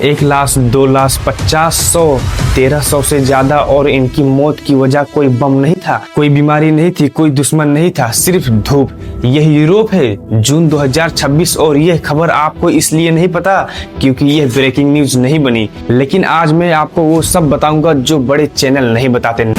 1 लाख, 2 लाख, 50, 100, 1300 से ज्यादा। और इनकी मौत की वजह कोई बम नहीं था, कोई बीमारी नहीं थी, कोई दुश्मन नहीं था, सिर्फ धूप। यह यूरोप है, जून 2026। और यह खबर आपको इसलिए नहीं पता क्योंकि यह ब्रेकिंग न्यूज नहीं बनी। लेकिन आज मैं आपको वो सब बताऊंगा जो बड़े चैनल नहीं बताते।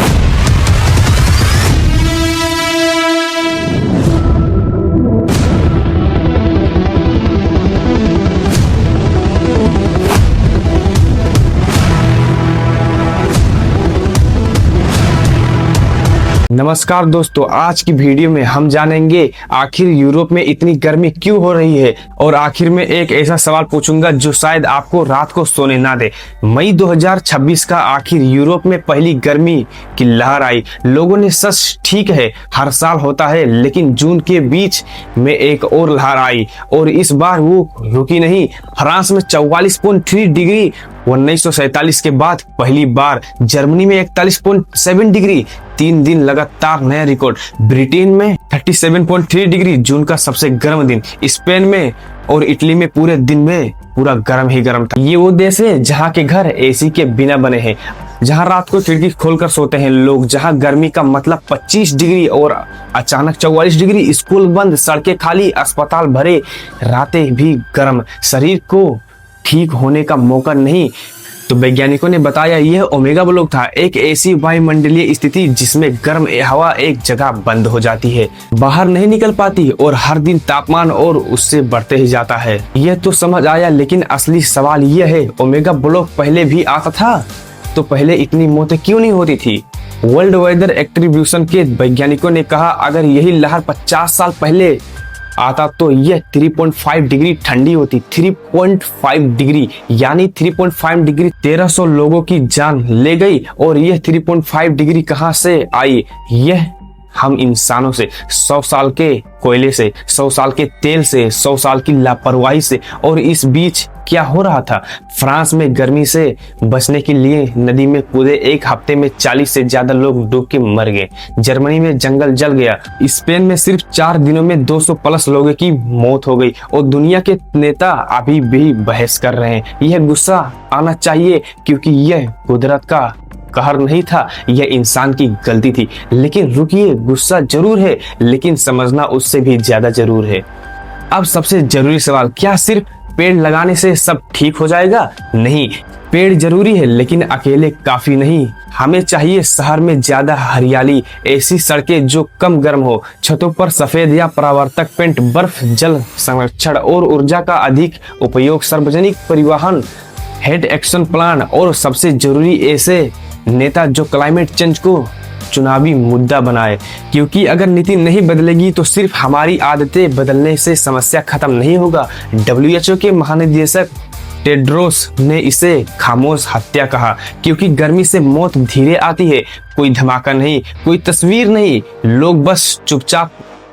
नमस्कार दोस्तों, आज की वीडियो में हम जानेंगे आखिर यूरोप में इतनी गर्मी क्यों हो रही है। और आखिर में एक ऐसा सवाल पूछूंगा जो शायद आपको रात को सोने ना दे। मई 2026 का आखिर यूरोप में पहली गर्मी की लहर आई। लोगों ने सच ठीक है, हर साल होता है, लेकिन जून के बीच में एक और लहर आई और इस बार वो रुकी नहीं। फ्रांस में 44.3 डिग्री 1947 के बाद पहली बार, जर्मनी में 41.7 डिग्री 3 दिन लगातार नया रिकॉर्ड, ब्रिटेन में 37.3 डिग्री जून का सबसे गर्म दिन, स्पेन में और इटली में पूरे दिन में पूरा गर्म ही गर्म था। ये वो देश है जहाँ के घर एसी के बिना बने हैं, जहाँ रात को खिड़की खोलकर सोते हैं लोग, जहाँ गर्मी का मतलब 25 डिग्री और अचानक 44 डिग्री, स्कूल बंद, सड़कें खाली, अस्पताल भरे, रातें भी गर्म, शरीर को ठीक होने का मौका नहीं। तो वैज्ञानिकों ने बताया यह ओमेगा ब्लॉक था, एक ऐसी वायुमंडलीय स्थिति जिसमें गर्म हवा एक जगह बंद हो जाती है, बाहर नहीं निकल पाती और हर दिन तापमान और उससे बढ़ते ही जाता है। यह तो समझ आया, लेकिन असली सवाल यह है, ओमेगा ब्लॉक पहले भी आता था तो पहले इतनी मौतें क्यों नहीं होती थी। वर्ल्ड वेदर एट्रीब्यूशन के वैज्ञानिकों ने कहा अगर यही लहर 50 साल पहले आता तो यह 3.5 डिग्री ठंडी होती। 3.5 डिग्री यानी 3.5 डिग्री 1300 लोगों की जान ले गई। और यह 3.5 डिग्री कहां से आई? यह हम इंसानों से, 100 साल के कोयले से, 100 साल के तेल से, 100 साल की लापरवाही से। और इस बीच क्या हो रहा था? फ्रांस में गर्मी से बचने के लिए नदी में कूदे, 1 हफ्ते में 40 से ज्यादा लोग डूब के मर गए। जर्मनी में जंगल जल गया। स्पेन में सिर्फ 4 दिनों में 200 प्लस लोगों की मौत हो गई। और दुनिया के नेता अभी भी बहस कर रहे हैं। यह गुस्सा आना चाहिए क्योंकि यह कुदरत का कहर नहीं था, यह इंसान की गलती थी। लेकिन रुकिए, गुस्सा जरूर है लेकिन समझना उससे भी ज्यादा जरूर है। अब सबसे जरूरी सवाल, क्या सिर्फ पेड़ लगाने से सब ठीक हो जाएगा? नहीं, पेड़ जरूरी है लेकिन अकेले काफी नहीं। हमें चाहिए शहर में ज्यादा हरियाली, ऐसी सड़कें जो कम गर्म हो, छतों पर सफेद या परावर्तक पेंट, बर्फ जल संरक्षण और ऊर्जा का अधिक उपयोग, सार्वजनिक परिवहन, हेड एक्शन प्लान और सबसे जरूरी ऐसे नेता जो क्लाइमेट चेंज को चुनावी मुद्दा बनाए। क्योंकि अगर नीति नहीं बदलेगी तो सिर्फ हमारी आदतें बदलने से समस्या खत्म नहीं होगा। WHO के महानिदेशक टेड्रोस ने इसे खामोश हत्या कहा क्योंकि गर्मी से मौत धीरे आती है, कोई धमाका नहीं, कोई तस्वीर नहीं, लोग बस चुपचाप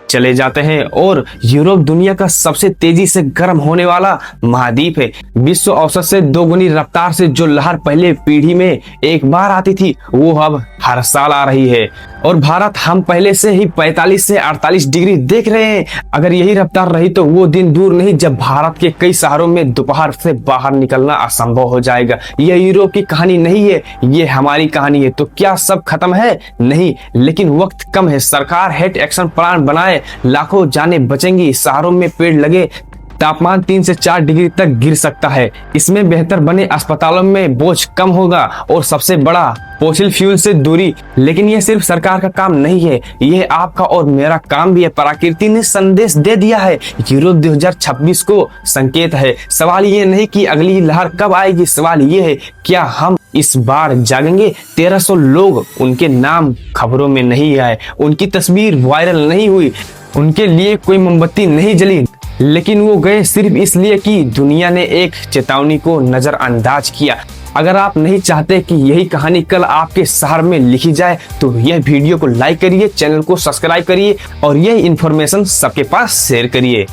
चले जाते हैं। और यूरोप दुनिया का सबसे तेजी से गर्म होने वाला महाद्वीप है। विश्व औसत से 2 गुनी रफ्तार से जो लहर पहले पीढ़ी में एक बार आती थी वो अब हर साल आ रही है। और भारत, हम पहले से ही 45 से 48 डिग्री देख रहे हैं। अगर यही रफ्तार रही तो वो दिन दूर नहीं जब भारत के कई शहरों में दोपहर से बाहर निकलना असंभव हो जाएगा। यह यूरोप की कहानी नहीं है, ये हमारी कहानी है। तो क्या सब खत्म है? नहीं, लेकिन वक्त कम है। सरकार हेड एक्शन प्लान बनाए, लाखों जानें बचेंगी, शहरों में पेड़ लगे, तापमान 3 से 4 डिग्री तक गिर सकता है, इसमें बेहतर बने अस्पतालों में बोझ कम होगा और सबसे बड़ा फॉसिल फ्यूल से दूरी। लेकिन यह सिर्फ सरकार का काम नहीं है, यह आपका और मेरा काम भी है। प्रकृति ने संदेश दे दिया है, यूरोप 2026 को संकेत है। सवाल ये नहीं कि अगली लहर कब आएगी, सवाल ये है क्या हम इस बार जागेंगे। 1300 लोग, उनके नाम खबरों में नहीं आए, उनकी तस्वीर वायरल नहीं हुई, उनके लिए कोई मोमबत्ती नहीं जली, लेकिन वो गए सिर्फ इसलिए कि दुनिया ने एक चेतावनी को नजरअंदाज किया। अगर आप नहीं चाहते कि यही कहानी कल आपके शहर में लिखी जाए तो यह वीडियो को लाइक करिए, चैनल को सब्सक्राइब करिए और यह इंफॉर्मेशन सबके पास शेयर करिए।